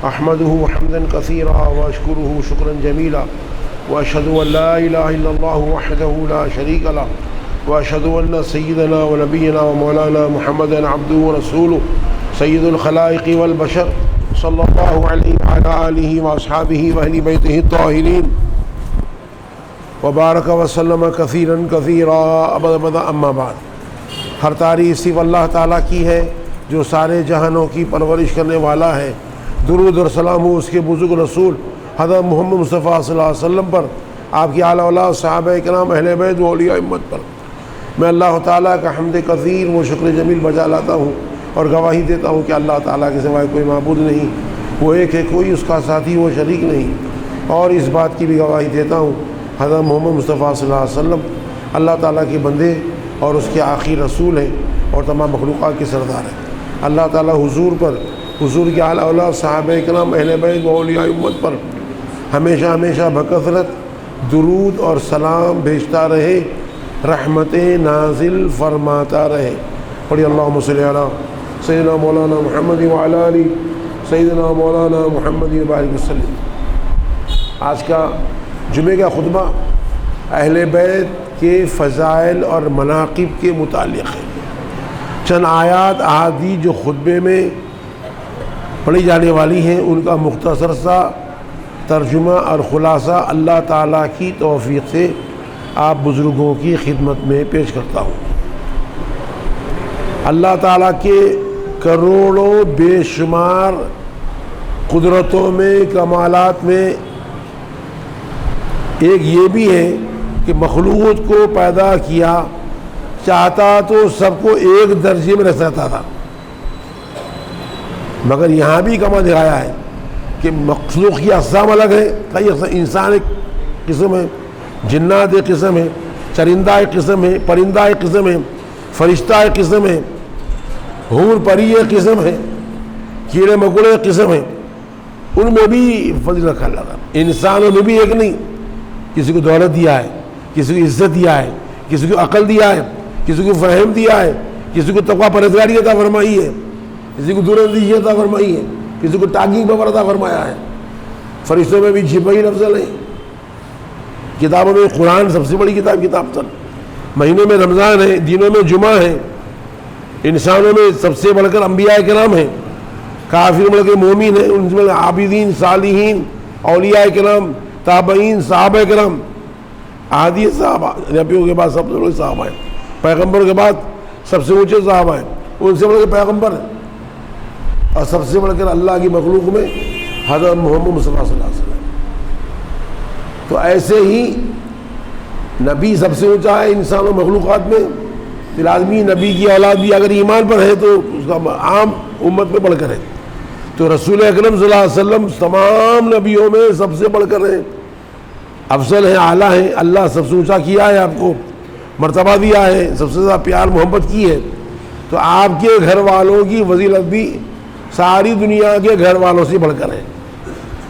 احمده حمدا كثيرا واشكره شكرا جميلا واشهد ان لا اله الا الله وحده لا شريك له واشهد ان سيدنا ونبينا ومولانا محمدا عبده ورسوله سيد الخلائق والبشر صلى الله عليه وعلى آله واصحابه واهل بيته الطاهرين وبارك وسلم كثيرا كثيرا ابدا اما بعد۔ ہر تعریف صرف اللہ تعالیٰ کی ہے جو سارے جہانوں کی پرورش کرنے والا ہے۔ درود اور سلام ہو اس کے بزرگ رسول حضرت محمد مصطفیٰ صلی اللہ علیہ وسلم پر، آپ کی اعلیٰ اولاد صحابہ کرام اہل بیت و اولیاء امت پر۔ میں اللہ تعالیٰ کا حمد کثیر و شکر جمیل بجا لاتا ہوں اور گواہی دیتا ہوں کہ اللہ تعالیٰ کے سوائے کوئی معبود نہیں، وہ ایک ہے، کوئی اس کا ساتھی وہ شریک نہیں، اور اس بات کی بھی گواہی دیتا ہوں حضرت محمد مصطفیٰ صلی اللہ علیہ وسلم اللہ تعالیٰ کے بندے اور اس کے آخری رسول ہیں اور تمام مخلوقات کے سردار ہیں۔ اللہ تعالیٰ حضور پر، حضور کے اعلیٰ اولاد صحابہ کرام اہل بیت و اولیاء امت پر ہمیشہ ہمیشہ بکثرت درود اور سلام بھیجتا رہے، رحمتیں نازل فرماتا رہے۔ پڑھی اللہم صلی علی سیدنا مولانا محمد وعلی آلہ سیدنا مولانا محمد وبارک وسلم۔ آج کا جمعے کا خطبہ اہل بیت کے فضائل اور مناقب کے متعلق ہے۔ چند آیات احادیث جو خطبے میں پڑھی جانے والی ہیں ان کا مختصر سا ترجمہ اور خلاصہ اللہ تعالیٰ کی توفیق سے آپ بزرگوں کی خدمت میں پیش کرتا ہوں۔ اللہ تعالیٰ کے کروڑوں بے شمار قدرتوں میں، کمالات میں ایک یہ بھی ہے کہ مخلوق کو پیدا کیا، چاہتا تو سب کو ایک درجے میں رکھ سکتا تھا، مگر یہاں بھی کمال دکھایا ہے کہ مخلوق کی اقسام الگ ہے۔ کئی انسان ایک قسم ہے، جنات ایک قسم ہے، چرندہ ایک قسم ہے، پرندہ ایک قسم ہے، فرشتہ ایک قسم ہے، حور پری ایک قسم ہے، کیڑے مکوڑے ایک قسم ہے۔ ان میں بھی فضل رکھا اللہ تعالیٰ۔ انسانوں میں بھی ایک نہیں، کسی کو دولت دیا ہے، کسی کو عزت دیا ہے، کسی کو عقل دیا ہے، کسی کو فہم دیا ہے، کسی کو تقویٰ پرہیزگاری عطا فرمائی ہے، کسی کو دور عطا فرمائی ہے، کسی کو ٹاگنگ پاور عطا فرمایا ہے۔ فرشتوں میں بھی جبرائیل افضل ہے، کتابوں میں قرآن سب سے بڑی کتاب تھا، مہینوں میں رمضان ہے، دنوں میں جمعہ ہے، انسانوں میں سب سے بڑھ کر انبیاء کرام ہیں، کافر بڑھ کے مومن ہیں، ان میں عابدین، صالحین، اولیاء کرام، تابعین، صحابہ کرام، احادیث صحابہ، نبیوں کے بعد سب سے بڑے صحابہ ہیں، پیغمبر کے بعد سب سے اونچے صحابہ ہیں، ان سے بڑھ کے پیغمبر ہیں، اور سب سے بڑھ کر اللہ کی مخلوق میں حضرت محمد مصطفیٰ صلی اللہ علیہ وسلم۔ تو ایسے ہی نبی سب سے اونچا ہے انسان و مخلوقات میں، لازمی نبی کی اولاد بھی اگر ایمان پر ہے تو اس کا عام امت میں بڑھ کر ہے۔ تو رسول اکرم صلی اللہ علیہ وسلم تمام نبیوں میں سب سے بڑھ کر ہیں، افضل ہیں، اعلیٰ ہیں، اللہ سب سے اونچا کیا ہے، آپ کو مرتبہ دیا ہے، سب سے زیادہ پیار محبت کی ہے۔ تو آپ کے گھر والوں کی فضیلت بھی ساری دنیا کے گھر والوں سے بڑھ کر ہے۔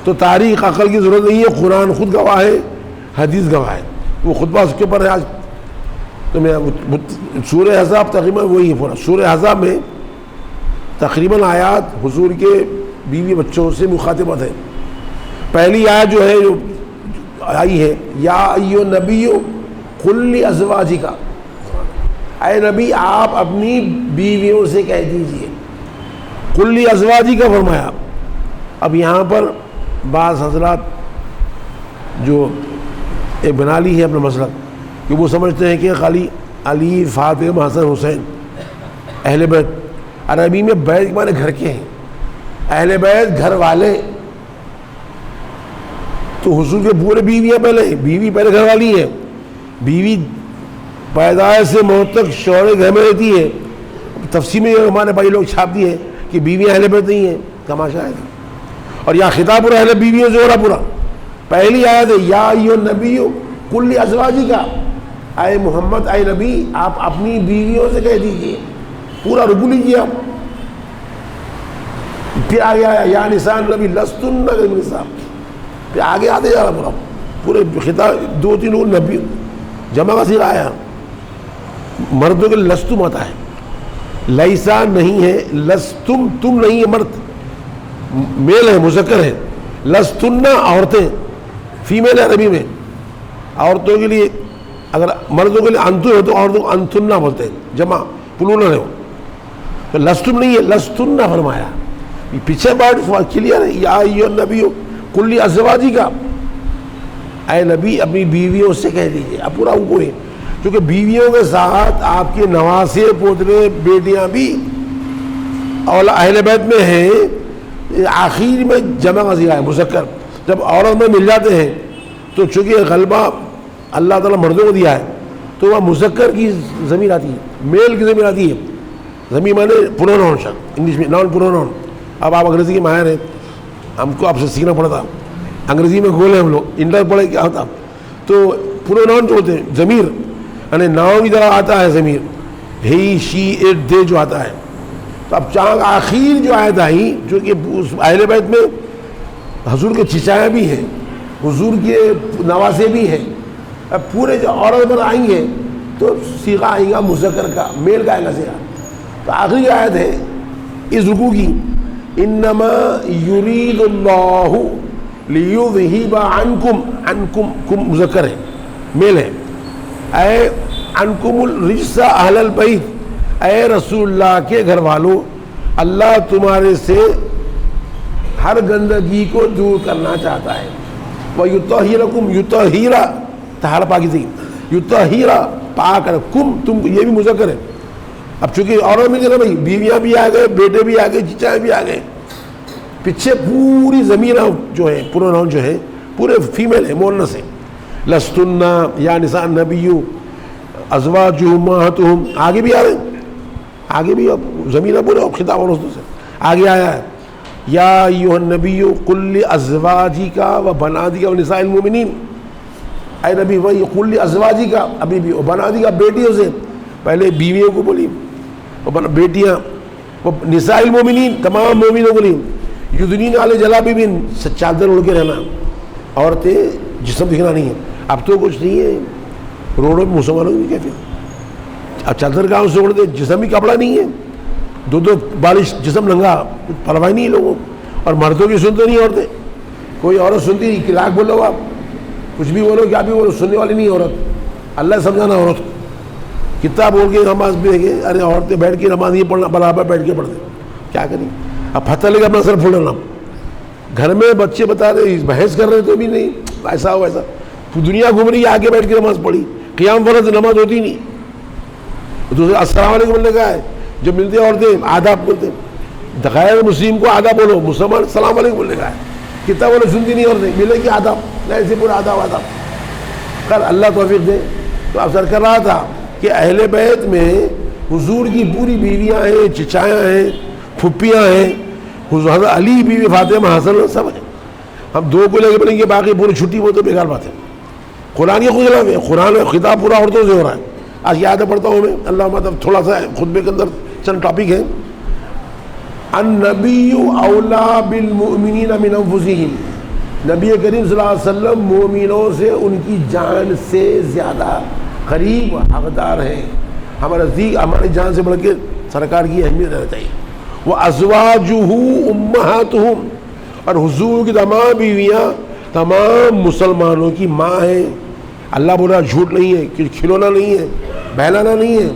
تو تاریخ عقل کی ضرورت نہیں ہے، قرآن خود گواہ ہے، حدیث گواہ ہے۔ وہ خطبہ اس کے اوپر ہے آج۔ تو میں سورہ احزاب تقریباً وہی ہے پورا۔ سورہ احزاب میں تقریباً آیات حضور کے بیوی بچوں سے مخاطبت ہے۔ پہلی آیت جو ہے جو آئی ہے، یا ایھا النبی قل لازواجک، اے نبی آپ اپنی بیویوں سے کہہ دیجئے، قل لازواجک فرمایا۔ اب یہاں پر بعض حضرات جو ایک بنا لی ہے اپنا مسلک کہ وہ سمجھتے ہیں کہ خالی علی، فاطمہ، حسن، حسین اہل بیت۔ عربی میں بیت کے معنی گھر کے ہیں، اہل بیت گھر والے۔ تو حضور کے پورے بیویاں پہلے، بیوی پہلے گھر والی ہے، بیوی پیدائش سے موت تک شوہر گھر میں رہتی ہے۔ تفسیر میں ہمارے بھائی لوگ چھاپ دیے کہ بیویاں اہل بیت نہیں ہیں، تماشا ہے۔ اور یہاں خطاب پورا اہل بیویوں سے ہو رہا پورا۔ پہلی آیت ہے یا ایھا النبی قل لازواجک، اے محمد، اے نبی آپ اپنی بیویوں سے کہہ دیجئے، پورا رکو لیجیے آپ۔ پھر آگے آیا یا نساء النبی لستن کالنساء، پھر آگے آتے جا رہا پورے خطاب، دو تین نبی جمع کا صیغہ آیا، مردوں کے لستم آتا ہے، لیسا نہیں ہے، لستم تم نہیں ہے مرد، میل ہے مذکر ہے. لستن عورتیں، فیمیل ہے عربی میں. عورتوں کے لیے اگر مردوں کے لیے انتو ہے تو عورتوں کو انتنا بولتے ہیں، جمع پلورل ہے وہ. تو لستن نہیں ہے، لستن فرمایا. پیچھے بات کلیئر ہے. یا ایھا النبی قل لازواجک، اے نبی اپنی بیویوں سے کہہ دیجیے. اب پورا ان کو ہے کیونکہ بیویوں کے ساتھ آپ کے نواسے پوترے بیٹیاں بھی اہل بیت میں ہیں. آخر میں جمع کا صیغہ ہے مذکر. جب عورت میں مل جاتے ہیں تو چونکہ غلبہ اللہ تعالیٰ مردوں کو دیا ہے تو وہ مذکر کی ضمیر آتی ہے، میل کی ضمیر آتی ہے. ضمیر مانے پروناؤن، انگلش میں نان پروناؤن. اب آپ انگریزی کے ماہر ہیں، ہم کو آپ سے سیکھنا پڑا تھا. انگریزی میں گول ہیں ہم لوگ، انٹر پڑھے کیا ہوتا. تو پروناؤن جو ہوتے ہیں ضمیر، یعنی ناؤن کی طرح آتا ہے ضمیر، ہی شی اٹ دے جو آتا ہے. تو اب چاند آخر جو آیت آئی جو کہ اہل بیت میں حضور کے چچائیں بھی ہیں، حضور کے نواسے بھی ہیں. اب پورے جو عورت پر آئیں گے تو صیغہ آئے گا مذکر کا، میل کا آئے گا صیغہ. تو آخری آیت ہے اس رکوع کی، انما یرید اللہ لیذہب عنکم، عنکم کم مذکر ہے، میل ہے. اے عنکم الرجس اہل البیت، اے رسول اللہ کے گھر والوں، اللہ تمہارے سے ہر گندگی کو دور کرنا چاہتا ہے. وَيُطَهِّرَكُمْ يُطَهِّرَ طہارت پاکیزگی، یطہر پاک رکھم، تم یہ بھی مذکر ہے. اب چونکہ عورت مل گئے بھائی، بیویاں بھی آ گئے، بیٹے بھی آ گئے، چچائیں بھی آ گئے. پیچھے پوری ضمیر جو ہے پروناؤن جو ہے پورے فیمیل ہے، مؤنث ہے. لستن یا نساء النبی ازواجہ امہاتہم، آگے بھی آ رہے ہیں، آگے بھی اب ضمیر پورے خطاب عورتوں سے آگے آیا ہے. یا ایھا النبی قل لازواجک وبناتک ونساء المؤمنین، اے نبی وہی قل لازواجک، ابھی بھی بناتک بیٹیوں سے، پہلے بیویوں کو بولی، بیٹیاں، نساء المؤمنین تمام مومنوں کو لی. یدنین علی جلابیبہن، چادر اڑ کے رہنا، عورتیں جسم دکھنا نہیں ہے. اب تو کچھ نہیں ہے، روڈوں پہ مسلمانوں کی کہتے ہیں اب چادر کہاں سے اڑتے، جسم بھی کپڑا نہیں ہے، دو بالش جسم ننگا، پرواہ نہیں ہے لوگوں. اور مردوں کی سنتے نہیں عورتیں، کوئی عورت سنتی نہیں. کلاک بولو آپ، کچھ بھی بولو کیا بھی بولو، سننے والی نہیں عورت. اللہ سمجھانا عورت کو. کتنا بول کے نماز بھی ہے، ارے عورتیں بیٹھ کے نماز نہیں پڑھنا، برابر بیٹھ کے پڑھتے، کیا کریں. اب پتہ لے کے اپنا سر پھوڑنا. گھر میں بچے بتا رہے بحث کر رہے تو بھی نہیں، ایسا ہو ایسا. دنیا گھوم رہی ہے، آگے بیٹھ کے نماز پڑھی. قیام فرض نماز ہوتی نہیں. دوسرے السلام علیکم بولنے کا ہے، جب ملتے عورتیں آداب بولتے. غیر مسلم کو آداب بولو، مسلمان السلام علیکم بولنے کا ہے. کتنا بولو سنتی نہیں عورتیں، ملے گی آداب، ایسے پورا آداب آداب. کل اللہ توفیق دے. تو افسر کر رہا تھا کہ اہل بیت میں حضور کی پوری بیویاں ہیں، چچایاں ہیں، پھپھیاں ہیں. حضرت علی، بیوی فاطمہ، حسن، سب ہیں. ہم دو کو لے کے پڑھیں گے، باقی پوری چھٹی وہ تو بیکار بات ہے. قرآن کے خود خلاف ہے. قرآن میں خطاب پورا عورتوں سے ہو رہا ہے. آج یاد پڑھتا ہوں میں، اللہ مطلب تھوڑا سا خطبے کے اندر چند ٹاپک ہیں. النبی اولا بالمؤمنین من انفسہم، نبی کریم صلی اللہ علیہ وسلم مومنوں سے ان کی جان سے زیادہ قریب حقدار ہیں. ہمارا نزدیک ہماری جان سے بڑھ کے سرکار کی اہمیت رہنا چاہیے. وازواجہ امہاتہم، اور حضور کی تمام بیویاں تمام مسلمانوں کی ماں ہیں. اللہ بولا جھوٹ نہیں ہے، کہ کھلونا نہیں ہے، بہلانا نہیں ہے.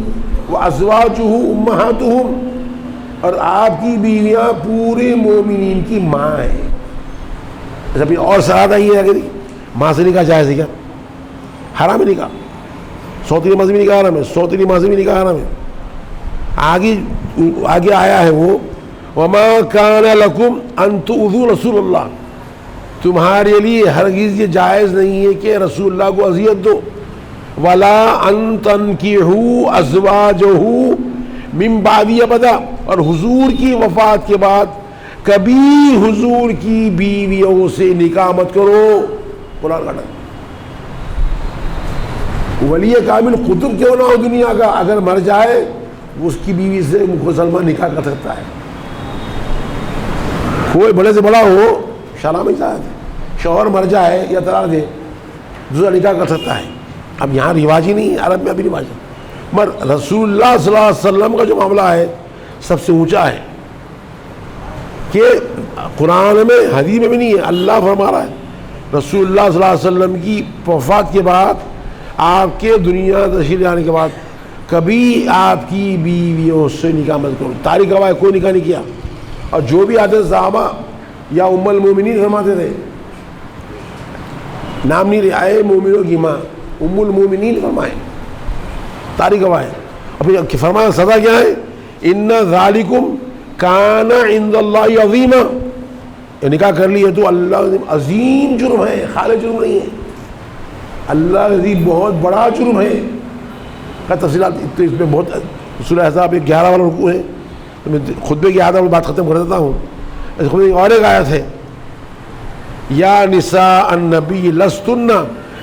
وازواجہ امہاتہم، اور آپ کی بیویاں پورے مومنین کی ماں ہیں. ابھی اور ساتھ آئی ہے، اگر ماں سے نکاح جائز ہے کیا؟ حرام ہے نکاح. سوتری ماں سے بھی نکاح حرام ہے، سوتری ماں سے بھی نکاح حرام ہے. آگے آیا ہے وہ وما کان لکم ان تؤذوا رسول اللہ، تمہارے لیے ہرگز یہ جائز نہیں ہے کہ رسول اللہ کو اذیت دو. ولا ان تنکحوا ازواجہ من بعد ابدا، اور حضور کی وفات کے بعد کبھی حضور کی بیویوں سے نکاح مت کرو. قرآن کا ولی کامل قطب کیوں نہ ہو دنیا کا، اگر مر جائے اس کی بیوی سے مسلمان نکاح کر سکتا ہے. کوئی بڑے سے بڑا ہو، شرع میں جائز ہے. شوہر مر جائے یا طلاق دے، دوسرا نکاح کر سکتا ہے. اب یہاں رواج ہی نہیں ہے، عرب میں ابھی رواج ہے. مگر رسول اللہ صلی اللہ علیہ وسلم کا جو معاملہ ہے سب سے اونچا ہے. کہ قرآن میں حدیث میں بھی نہیں ہے، اللہ فرما رہا ہے۔ رسول اللہ صلی اللہ علیہ وسلم کی وفات کے بعد، آپ کے دنیا تشریف لانے کے بعد کبھی آپ کی بیویوں سے نکاح مت کرو۔ تاریخ گواہ کوئی نکاح نہیں کیا، اور جو بھی آتے صحابہ یا ام المومنین فرماتے تھے، نام نہیں آئے مومنوں کی ماں ام المومنین فرمائے، تاریخ گواہ ہے۔ اور پھر فرمایا سزا کیا ہے؟ ان ذالکم کان عند اللہ عظیما، نکاح کر لی ہے تو اللہ عظیم جرم ہے، خالی جرم نہیں ہے، اللہ عظیم بہت بڑا جرم ہے۔ کا تفصیلات تو اس میں بہت، سورہ احزاب 11 والا رکوع ہے، تو میں خطبے کی عادت میں بات ختم کر دیتا ہوں۔ اس خطبے کی اور ایک آیت ہے، یا نساء النبی لستن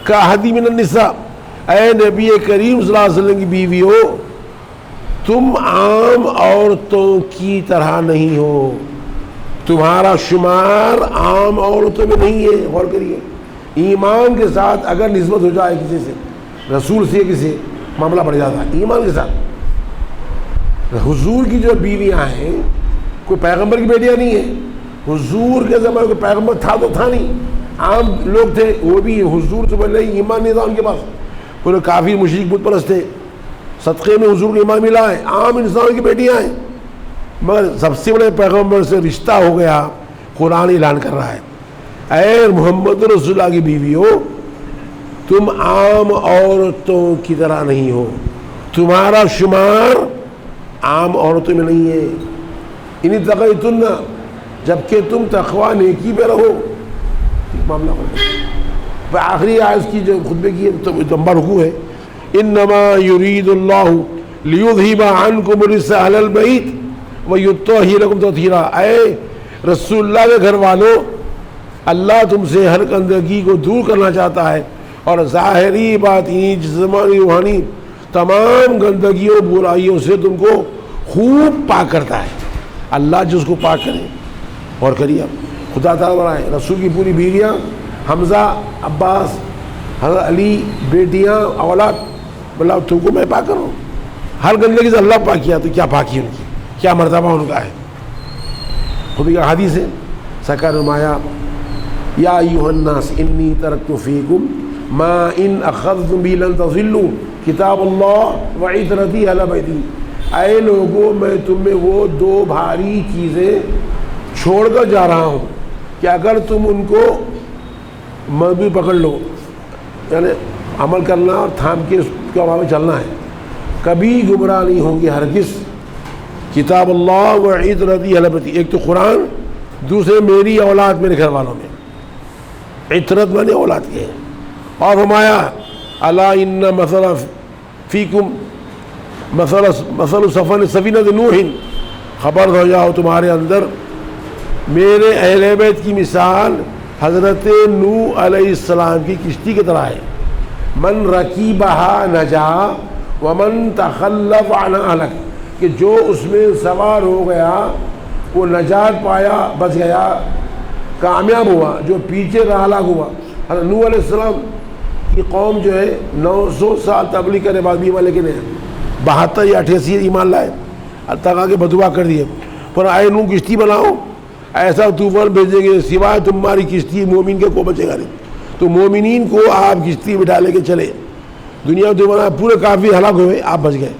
کاحد من النساء، اے نبی کریم صلی اللہ علیہ وسلم کی بیویوں تم عام عورتوں کی طرح نہیں ہو، تمہارا شمار عام عورتوں میں نہیں ہے۔ غور کریے، ایمان کے ساتھ اگر نسبت ہو جائے کسی سے، رسول سے کسی، معاملہ بڑھ جاتا ہے ایمان کے ساتھ۔ حضور کی جو بیویاں ہیں کوئی پیغمبر کی بیٹیاں نہیں ہیں، حضور کے زمانے کوئی پیغمبر تھا تو تھا نہیں، عام لوگ تھے، وہ بھی حضور سے پہلے ایمان نہیں تھا ان کے پاس، کوئی کافر مشرک بت پرست تھے، صدقے میں حضور کو ایمان ملا ہے، عام انسان کی بیٹیاں ہیں، مگر سب سے بڑے پیغمبر سے رشتہ ہو گیا۔ قرآن اعلان کر رہا ہے، اے محمد رسول اللہ کی بیویوں تم عام عورتوں کی طرح نہیں ہو، تمہارا شمار عام عورتوں میں نہیں ہے۔ ان تقیتن، جبکہ تم تقوی نیکی پہ رہو، معاملہ پھر آخری آیت کی جو خطبے کی لمبا رکوع ہے، انما یرید اللہ لیذہب عنکم الرجس اہل البیت ویطہرکم تطہیرا، اے رسول اللہ کے گھر والوں، اللہ تم سے ہر گندگی کو دور کرنا چاہتا ہے، اور ظاہری باطنی جسمانی روحانی تمام گندگیوں برائیوں سے تم کو خوب پاک کرتا ہے۔ اللہ جس کو پاک کرے، اور کریے خدا تعالیٰ بنائے رسول کی پوری بیویاں، حمزہ، عباس، حضرت علی، بیٹیاں، اولاد، بلا تم کو میں پاک کروں، ہر گندگی سے اللہ پاک کیا، تو کیا پاکی ان کی، کیا مرتبہ ان کا ہے۔ خود کا حدیث ہے، سکر نمایا یا ایھا الناس انی ترکت فیکم ما ان اخذتم به لن تضلوا کتاب اللہ وعترتی اہل بیتی، اے لوگوں میں تم میں وہ دو بھاری چیزیں چھوڑ کر جا رہا ہوں کہ اگر تم ان کو مضبوط پکڑ لو، یعنی عمل کرنا اور تھام کے اس کے ہوا میں چلنا ہے، کبھی گمراہ نہیں ہوں گے ہرگز۔ کتاب اللہ وعترتی اہل بیتی، ایک تو قرآن، دوسرے میری اولاد میرے گھر والوں میں، عترت میں نے اولاد کے ہیں۔ اور فرمایا الا ان مثل فیکم مثل سفینۃ نوح، خبر ہو جاؤ تمہارے اندر میرے اہل بیت کی مثال حضرت نوح علیہ السلام کی کشتی کی طرح ہے، من رکیبہا نجا ومن تخلف عنہا ہلک، کہ جو اس میں سوار ہو گیا وہ نجات پایا، بچ گیا، کامیاب ہوا، جو پیچھے رہا ہلاک ہوا۔ حضرت نوح علیہ السلام کی قوم جو ہے 900 سال تبلیغ کرنے بعد بھی ایمان لے کے نہیں، 72 یا 88 ایمان لائے، اللہ کے بدعا کر دیے، پر اے نوح کشتی بناؤ، ایسا طوفان بھیجیں گے سوائے تمہاری کشتی مومن کے کو بچے گا نہیں، تو مومنین کو آپ کشتی بٹھا لے کے چلے، دنیا میں تمہارا پورے کافی ہلاک ہوئے، آپ بچ گئے۔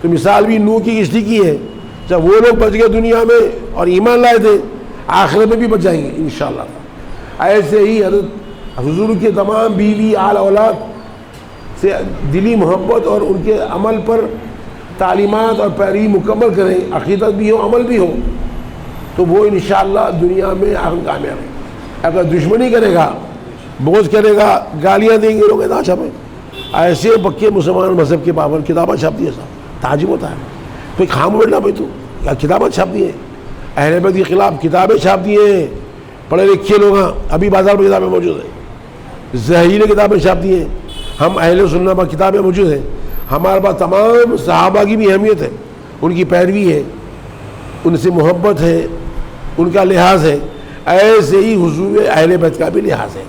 تو مثال بھی نوح کی کشتی کی ہے، جب وہ لوگ بچ گئے دنیا میں اور ایمان لائے تھے، آخرت میں بھی بچ جائیں گے انشاءاللہ۔ ایسے ہی حضرت حضور کے تمام بیوی آل اولاد سے دلی محبت اور ان کے عمل پر تعلیمات اور پیروی مکمل کریں، عقیدت بھی ہو، عمل بھی ہو، تو وہ انشاءاللہ دنیا میں کامیاب ہے۔ اگر دشمنی کرے گا، بغض کرے گا، گالیاں دیں گے لوگ، نہ چھپیں، ایسے پکے مسلمان مذہب کے پابند کتابیں چھاپ دی ہے، صاحب تعجب ہوتا ہے، کوئی خام بیٹھنا بھائی تو کیا کتابیں چھاپ دی ہیں، اہل بیت کے خلاف کتابیں چھاپ دی ہیں، پڑھے لکھے لوگ ابھی بازار میں کتابیں موجود ہیں، زہریلے کتابیں چھاپ دی ہیں، ہم اہل سنت پر کتابیں موجود ہیں، ہمارے پاس تمام صحابہ کی بھی اہمیت ہے، ان کی پیروی ہے، ان سے محبت ہے، ان کا لحاظ ہے، ایسے ہی حضور اہل بیت کا بھی لحاظ ہے۔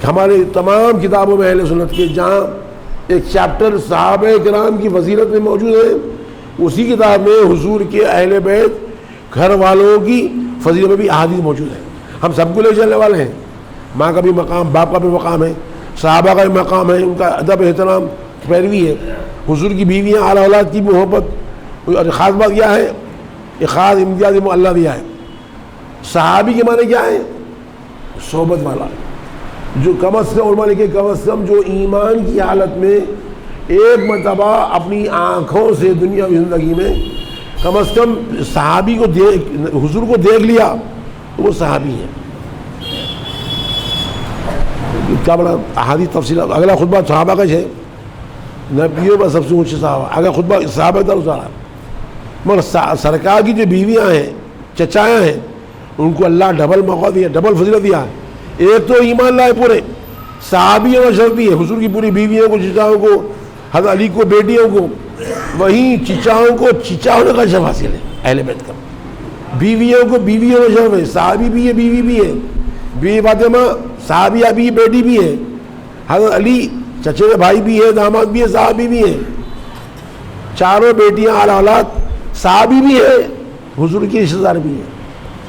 ہمارے تمام کتابوں میں اہل سنت کے جہاں ایک چیپٹر صحابہ کرام کی فضیلت میں موجود ہے، اسی کتاب میں حضور کے اہل بیت گھر والوں کی فضیلت میں بھی احادیث موجود ہے. ہم سب کو لے چلنے والے ہیں. ماں کا بھی مقام، باپ کا بھی مقام ہے، صحابہ کا بھی مقام ہے، ان کا ادب احترام پیروی ہے. حضور کی بیویاں، اعلیٰ اولاد کی محبت. اور خاص بات کیا ہے؟ یہ خاص امتیاز اللہ دیا ہے. صحابی کے معنی کیا ہے؟ صحبت والا، جو کم از کم علماء لکھے کم از کم جو ایمان کی حالت میں ایک مرتبہ اپنی آنکھوں سے دنیاوی زندگی میں کم از کم صحابی کو حضور کو دیکھ لیا تو وہ صحابی ہے. کیا بڑا احادیث تفصیلات. اگلا خطبہ صحابہ کا ہے، نبیوں میں سب سے اونچے صحابہ. اگلا خطبہ صحابہ کا رہا. مگر سرکار کی جو بیویاں ہیں، چچایاں ہیں، ان کو اللہ ڈبل موقع دیا، ڈبل فضیلت دیا. ایک تو ایمان لائے پورے صحابیوں کا شرط بھی ہے. حضور کی پوری بیویوں کو، چچاؤں کو، حضرت علی کو بیٹیوں کو، وہیں چچاؤں کو چچا ہونے کا شرف حاصل ہے اہل بیت کا. بیویوں کو بیویوں کا شرف ہے. صحابی بھی ہے، بیوی بھی ہے. بیوی فاطمہ صحابیہ بھی، بیٹی بھی ہے. حضرت علی چچیرے بھائی بھی ہے، داماد بھی ہے، صحابی بھی ہے. چاروں بیٹیاں اعلیٰ اولاد صحابی بھی ہے، حضور کی رشتہ دار بھی ہے.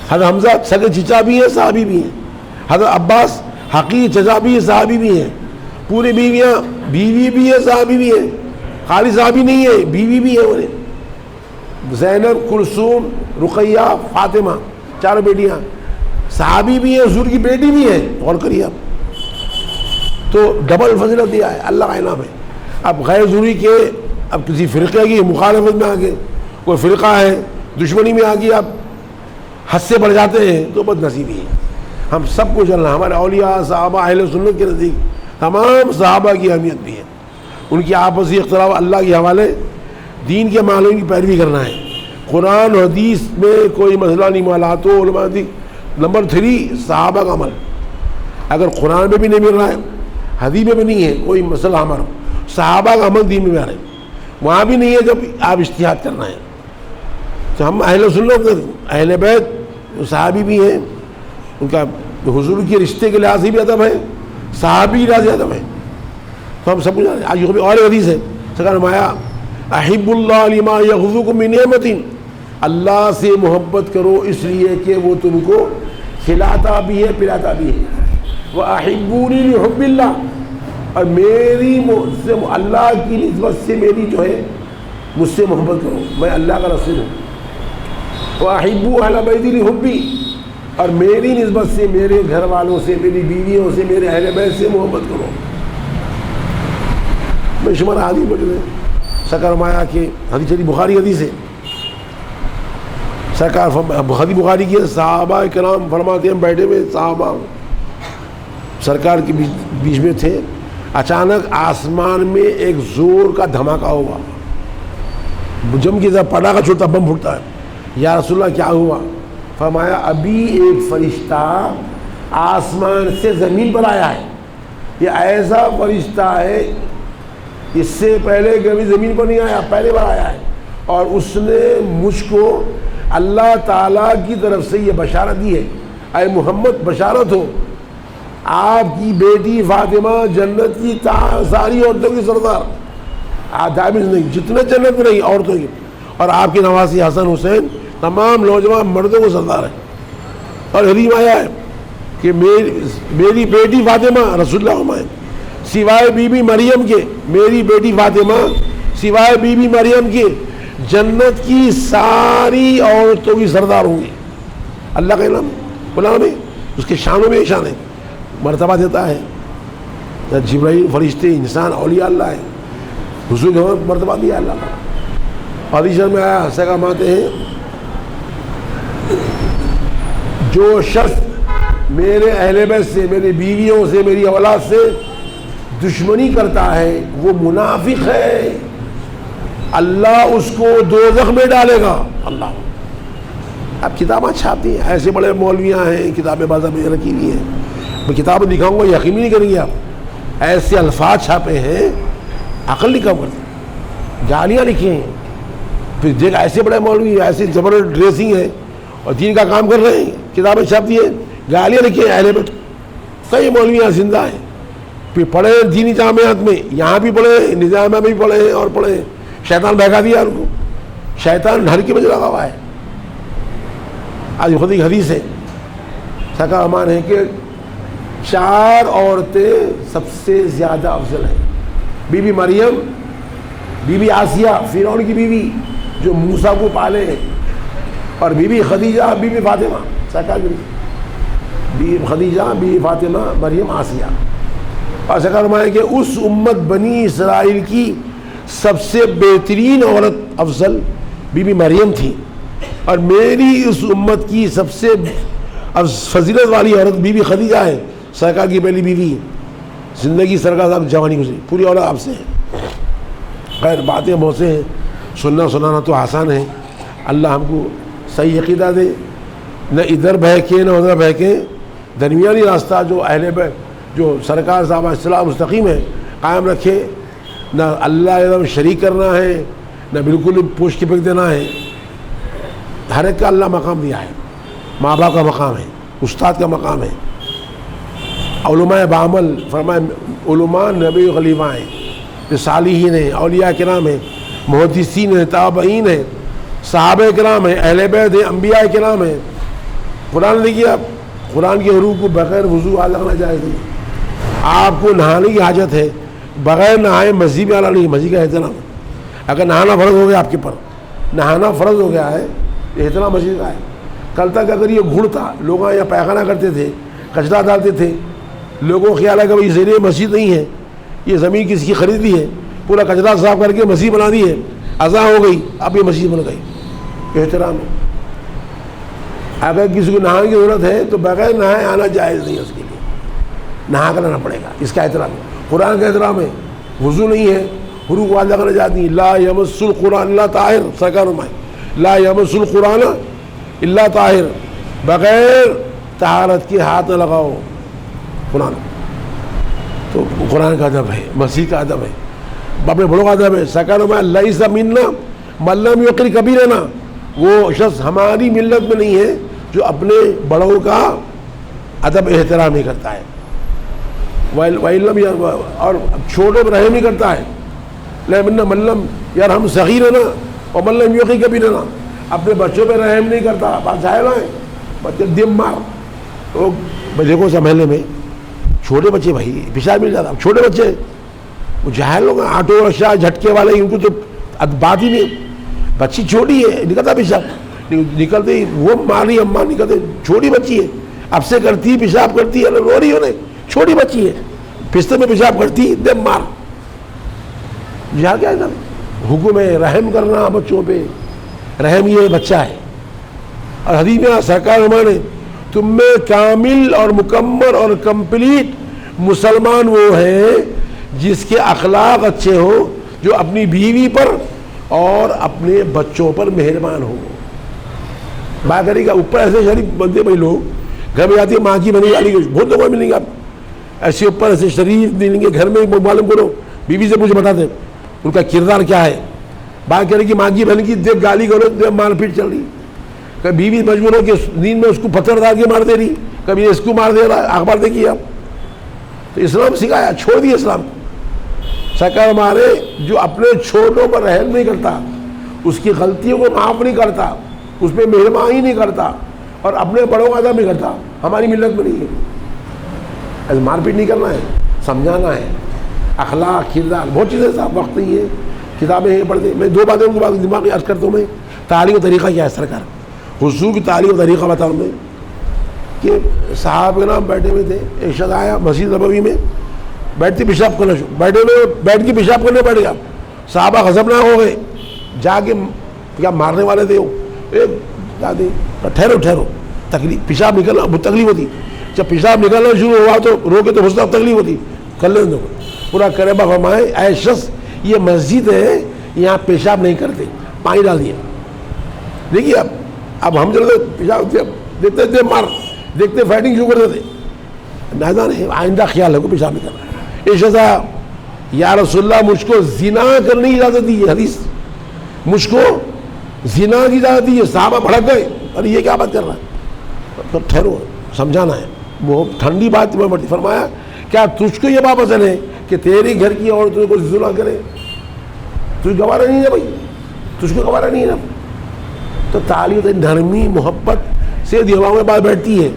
حضرت حمزہ سگے چچا بھی ہے، صحابی بھی ہیں. حضرت عباس حقیقی چچا بھی ہے، صحابی بھی ہیں. پوری بیویاں، بیوی بھی ہے، صحابی بھی ہے. خالی صحابی نہیں ہے، بیوی بھی ہے. انہیں زینب، کلثوم، رقیہ، فاطمہ، چاروں بیٹیاں صحابی بھی ہیں، حضور کی بیٹی بھی ہے. غور کریے آپ. تو ڈبل فضیلت دیا ہے، اللہ کا انعام ہے. اب غیر ضروری کہ اب کسی فرقے کی مخالفت میں آگے کوئی فرقہ ہے، دشمنی میں آگے آپ حد سے بڑھ جاتے ہیں تو بد نصیبی ہے. ہم سب کو چلنا. ہمارے اولیاء، صحابہ، اہل سنت کے نزدیک تمام صحابہ کی اہمیت بھی ہے. ان کی آپسی اختلاف اللہ کے حوالے، دین کے معلوم کی پیروی کرنا ہے. قرآن و حدیث میں کوئی مسئلہ نہیں معلا تو علماء دی. نمبر 3 صحابہ کا عمل. اگر قرآن میں بھی نہیں مل رہا ہے، حدیث میں بھی نہیں ہے کوئی مسئلہ ہمارا، صحابہ کا عمل دین میں آ رہا ہے. وہاں بھی نہیں ہے جب آپ اجتہاد کرنا ہے. تو ہم اہل سنت، اہل بیت صحابی بھی ہیں، ان کا حضور کے رشتے کے لحاظ سے بھی ادب ہے، صحابی لحاظ سے ادب ہے. تو ہم سب کچھ آج یہ اور حدیث ہے. سرکار فرمایا احب اللہ لما یغزوکم من نعمت، اللہ سے محبت کرو اس لیے کہ وہ تم کو کھلاتا بھی ہے، پلاتا بھی ہے. وَأَحِبُّونِي لِحُبِّ اللَّهِ، اور میری اللہ کی نسبت سے میری جو ہے مجھ سے محبت کرو، میں اللہ کا رسول ہوں. وَأَحِبُّوا أَهْلَ بَيْتِي لِحُبِّي، اور میری نسبت سے میرے گھر والوں سے، میری بیویوں سے، میرے اہل بیت سے محبت کرو. میں شمار حدیث موجود ہے. سرکار فرمایا کہ حدیث شریف بخاری حدیث ہے. سرکار حدیث بخاری کی صحابہ کرام فرماتے ہیں بیٹھے ہوئے صحابہ سرکار کے بیچ میں تھے. اچانک آسمان میں ایک زور کا دھماکہ ہوا، جم کی طرح پٹاخہ چھوٹا بم پھٹتا ہے. یا رسول اللہ کیا ہوا؟ فرمایا ابھی ایک فرشتہ آسمان سے زمین پر آیا ہے. یہ ایسا فرشتہ ہے اس سے پہلے کبھی زمین پر نہیں آیا، پہلے بار آیا ہے. اور اس نے مجھ کو اللہ تعالیٰ کی طرف سے یہ بشارت دی ہے، اے محمد بشارت ہو، آپ کی بیٹی فاطمہ جنت کی ساری عورتوں کی سردار، آدابی نہیں جتنے جنت میں نہیں عورتوں کی، اور آپ کے نواسی حسن حسین تمام نوجوان مردوں کو سردار ہے. اور حدیث میں آیا ہے کہ میری بیٹی فاطمہ، رسول اللہ فرمائے سوائے بی بی مریم کے، میری بیٹی فاطمہ سوائے بی بی مریم کے جنت کی ساری عورتوں کی سردار ہوں گی. اللہ کا نام غلام ہے، اس کے شانوں میں شان ہے، مرتبہ دیتا ہے. جبرائیل فرشتے، انسان، اولیاء اللہ ہے، حضور کے مرتبہ دیا اللہ کا. حدیث میں آیا سکا ماتے ہیں جو شخص میرے اہل بیت سے، میری بیویوں سے، میری اولاد سے دشمنی کرتا ہے وہ منافق ہے، اللہ اس کو دوزخ میں ڈالے گا. اللہ اب کتابیں چھاپتی ہیں، ایسے بڑے مولویاں ہیں کتابیں بازار میں رکھی ہوئی ہیں. میں کتاب دکھاؤں گا یقین نہیں کریں گے آپ. ایسے الفاظ چھاپے ہیں عقل نہیں کام کرتے، گالیاں لکھی ہیں. پھر دیکھ ایسے بڑے مولوی ایسے زبردست ڈریسنگ ہے اور دین کا کام کر رہے ہیں، کتابیں چھاپتی ہیں، گالیاں لکھی ہیں اہل بیت. کئی مولویاں زندہ ہیں، پھر پڑھے دینی جامعات میں، یہاں بھی پڑھے، نظام میں بھی پڑھے اور پڑھے. شیطان بہکا دیا ان کو، شیطان ہر کی وجہ لگا ہوا ہے. آج خود ایک حدیث ہے، سکا امان ہے کہ 4 عورتیں سب سے زیادہ افضل ہیں. بی بی مریم، بی بی آسیہ فرعون کی بیوی جو موسیٰ کو پالے، اور بی بی خدیجہ، بی بی فاطمہ، سکا بی بی خدیجہ، بی بی فاطمہ، مریم، آسیہ. اور سکا فرمایا کہ اس امت بنی اسرائیل کی سب سے بہترین عورت افضل بی بی مریم تھی، اور میری اس امت کی سب سے فضیلت والی عورت بی بی خدیجہ ہے، سرکار کی پہلی بیوی. زندگی سرکار صاحب جوانی گزری، پوری اولاد آپ سے ہے. خیر باتیں بہت سے ہیں، سنانا تو آسان ہے. اللہ ہم کو صحیح عقیدہ دے، نہ ادھر بہکے نہ ادھر بہکے، درمیانی راستہ جو اہل بیت جو سرکار صاحب اصلاح مستقیم ہے قائم رکھے. نہ اللہ ایک شریک کرنا ہے، نہ بالکل پوچھ کے پھینک دینا ہے. ہر ایک کا اللہ مقام دیا ہے، ماں باپ کا مقام ہے، استاد کا مقام ہے. علماء بعمل فرمائے، علماء نبی خلیفہ ہیں، جو صالحین ہیں، اولیاء کرام ہیں، محدثین ہیں، تابعین ہیں، صحابہ کرام ہیں، اہل بیت ہیں، انبیاء کرام ہیں. قرآن دیکھیے آپ، قرآن کے حروف کو بغیر وضو اعلیٰ کرنا جائز نہیں. آپ کو نہانے کی حاجت ہے، بغیر نہائے مسجد میں اعلیٰ نہیں. مسجد کا احترام، اگر نہانا فرض ہو گیا آپ کے پر، نہانا فرض ہو گیا ہے، احترام مسجد کا ہے. کل تک اگر یہ گھڑ تھا، لوگ یہاں پیخانہ کرتے تھے، کچرا ڈالتے تھے، لوگوں کو خیال ہے کہ بھائی ذریعے مسجد نہیں ہے، یہ زمین کسی کی خرید لی ہے، پورا کچرا صاف کر کے مسجد بنا دی ہے، اذان ہو گئی، اب یہ مسجد بن گئی. احترام ہے. اگر کسی کو نہانے کی ضرورت ہے تو بغیر نہائے آنا جائز نہیں ہے، اس کے لیے نہا کر آنا پڑے گا. اس کا احترام ہے، قرآن کا احترام ہے. وضو نہیں ہے، حروف واضح کرنا جاتی ہیں. لا یمس القرآن الا طاہر، سرکار فرمائے لا یمس القرآن الا طاہر، بغیر طہارت کے ہاتھ نہ لگاؤ قرآن. تو قرآن کا ادب ہے، مسیح کا ادب ہے، اپنے بڑوں کا ادب ہے. سرکار فرمائے لیس منا من لم یقر کبیرنا، وہ شخص ہماری ملت میں نہیں ہے جو اپنے بڑوں کا ادب احترام نہیں کرتا ہے، اور چھوٹوں پر رحم نہیں کرتا ہے. لیکن ملم یار ہم صغیرنا اور ملم یقی کبیرنا، اپنے بچوں پہ رحم نہیں کرتا. بات جاہل ہے، بچے دم مار. تو دیکھو سمجھنے میں چھوٹے بچے بھائی پیشاب مل جاتا، چھوٹے بچے وہ جاہل لوگ ہیں، آٹو رکشا جھٹکے والے، ان کو تو بات ہی نہیں. بچی چھوٹی ہے، نکلتا پیشاب، نکلتے ہی وہ ماری اماں نکلتے، چھوٹی بچی ہے، اب سے کرتی ہے، پیشاب کرتی ہے، رو رہی ہو نہیں، چھوٹی بچی ہے، بستر میں پیشاب کرتی ہے، دم مار. یہاں کیا ہے حکم ہے رحم کرنا بچوں پہ، رحم یہ بچہ ہے. اور حدیث میں سرکار ہمارے تم میں کامل اور مکمل اور کمپلیٹ مسلمان وہ ہے جس کے اخلاق اچھے ہوں، جو اپنی بیوی پر اور اپنے بچوں پر مہربان ہو. بات کرے گا اوپر ایسے شریف بندے بھائی لوگ گھر میں جاتی ہے، ماں کی بنی والی بہت لوگوں ملیں گے، آپ ایسے اوپر ایسے شریف ملیں گے گھر میں. معلوم کرو بیوی سے مجھے بتاتے ان کا کردار کیا ہے. بات کرے کہ ماں کی بہن کی دیکھ گالی کرو، دیکھ مار پیٹ چل رہی، کبھی بیوی مجبور ہو کہ نیند میں اس کو پتھر ڈال کے مار دے رہی، کبھی اس کو مار دے رہا ہے. اخبار دیکھیے آپ. تو اسلام سکھایا، چھوڑ دیا اسلام. سرکار ہمارے جو اپنے چھوٹوں پر رحم نہیں کرتا، اس کی غلطیوں کو معاف نہیں کرتا، اس پہ مہربانی نہیں کرتا، اور اپنے بڑوں کا ادب نہیں کرتا، ہماری ملت میں نہیں ہے. مار پیٹ نہیں کرنا ہے، سمجھانا ہے. اخلاق، کردار، بہت چیزیں صاحب وقت نہیں ہے، کتابیں پڑھتے. میں 2 باتیں ان کے بعد دماغ میں عرض کرتا ہوں. میں تعلیم کا طریقہ کیا ہے سرکار، حضور کی تعلیم کا طریقہ بتاؤں میں کہ صحابہ کے نام بیٹھے ہوئے تھے، ایک شخص آیا مسجد نبوی میں، بیٹھتے پیشاب کرنا شروع، بیٹھے ہوئے بیٹھ کے پیشاب کرنے بیٹھ گیا. صحابہ غضبناک ہو گئے، جا کے کیا مارنے والے تھے وہ، دادی ٹھہرو ٹھہرو، تکلیف پیشاب نکلنا بہت تکلیف ہوتی. جب پیشاب نکلنا شروع ہوا تو رو کے تو غصہ تکلیف ہوتی، کر لیں دو پورا کرے. با فرمائے اے شخص یہ مسجد ہے، یہاں پیشاب نہیں کرتے، پانی ڈال دیا. دیکھیے اب ہم چلتے پیشاب دیکھتے تھے، مار دیکھتے فائٹنگ شروع کرتے تھے. میدان ہے، آئندہ خیال رکھو پیشاب نہیں کرنا. اے شخص یا رسول اللہ مجھ کو زنا کرنے کی اجازت دی ہے، حدیث مجھ کو زنا کی اجازت دی ہے. صحابہ بھڑک گئے، اور یہ کیا بات کر رہا ہے. تو ٹھہرو، سمجھانا ہے. وہ ٹھنڈی بات میں بڑھتی. فرمایا کیا تجھ کو یہ بات پسند ہے کہ تیری گھر کی عورتوں کو زنا کرے؟ تجھ گوارا نہیں ہے بھائی، تجھ کو گوارا نہیں ہے نا. تو تعلیم نرمی، محبت، سیدھی ہواؤں میں بات بیٹھتی ہے.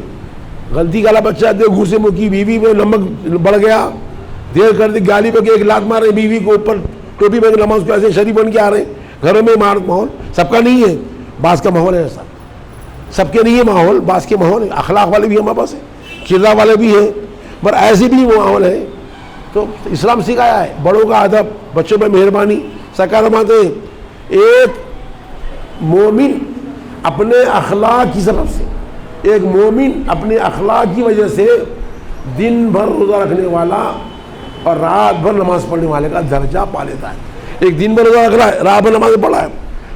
غلطی کا بچہ دے گھوسے مکی بیوی میں نمک بڑھ گیا, دیر کر دی گالی پہ کہ ایک لات مار رہے بیوی کو اوپر ٹوپی میں نماز کو ایسے شریف بن کے آ رہے ہیں. گھروں میں ماحول سب کا نہیں ہے, بعض کا ماحول ہے ایسا, سب کے نہیں ہے ماحول, بعض کے ماحول ہے. اخلاق والے بھی ہمارے پاس ہیں, کردار والے بھی ہیں, پر ایسے بھی ماحول ہے. تو اسلام سکھایا ہے بڑوں کا ادب, بچوں پہ مہربانی. سرکار فرماتے ہیں ایک مومن اپنے اخلاق کی سبب سے, ایک مومن اپنے اخلاق کی وجہ سے دن بھر روزہ رکھنے والا اور رات بھر نماز پڑھنے والے کا درجہ پا لیتا ہے. ایک دن بھر روزہ رکھ رہا ہے, رات بھر نماز پڑھا ہے,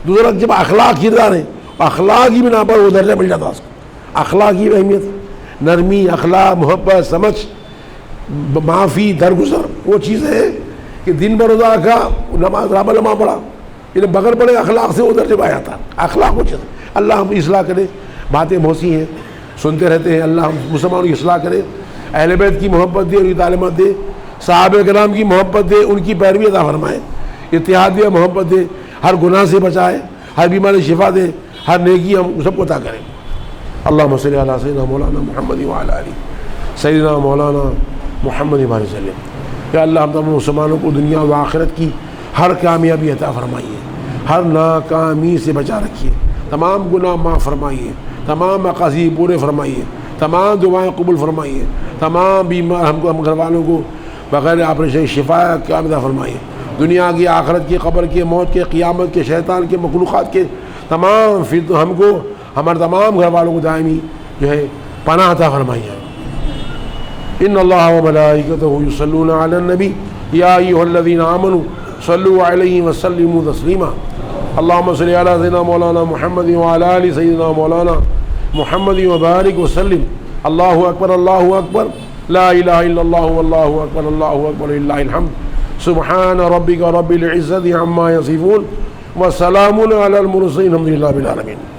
دوسرا جب اخلاق کردار ہے اخلاق کی بنا پر وہ درجہ مل جاتا ہے اس کو. اخلاق کی اہمیت, نرمی, اخلاق, محبت, سمجھ, معافی, درگزر, وہ چیز ہے کہ دن بھر روزہ رکھا, نماز رات بھر نماز پڑھا, انہیں بغیر پڑے اخلاق سے وہ درجہ پایا جاتا ہے. اخلاق وہ چیز ہے. اللہ ہم اصلاح کرے. باتیں بہت سی ہیں سنتے رہتے ہیں, اللہ ہم مسلمانوں کی اصلاح کرے, اہل بیت کی محبت دے, ان کی تعلیمات دے, صحابہ کرام کی محبت دے, ان کی پیروی عطا فرمائے, اتحاد دے, محبت دے, ہر گناہ سے بچائے, ہر بیماری شفا دے, ہر نیکی ہم سب کو عطا کرے. اللہم صلی علی سیدنا مولانا محمد وعلی آلہ سیدنا مولانا محمد وسلم. یا اللہ ہم تمام مسلمانوں کو دنیا و آخرت کی ہر کامیابی عطا فرمائیے, ہر ناکامی سے بچا رکھیے, تمام گناہ معاف فرمائیے, تمام مقاصد پورے فرمائیے, تمام دعائیں قبول فرمائیے, تمام بیمار ہم گھر والوں کو بغیر آپریشن شفا عطا فرمائیے. دنیا کی, آخرت کی, قبر کے, موت کے, قیامت کے, شیطان کے, مخلوقات کے تمام ہم کو, ہمارے تمام گھر والوں کو دائمی جو ہے پناہ عطا فرمائیے. ان اللہ و ملائکتہ یصلون علی النبی یا ایھا الذین آمنوا صلوا علیہ وسلموا تسلیما. اللہم صلی علی سیدنا مولانا محمد وعلی آل سیدنا مولانا محمد وبارک وسلم. اللہ اکبر, اللہ اکبر, لا الہ الا اللہ واللہ اکبر, اللہ اکبر للہ الحمد. سبحان ربک رب العزت عما یصفون وسلام علی المرسلین الحمد للہ رب العالمین.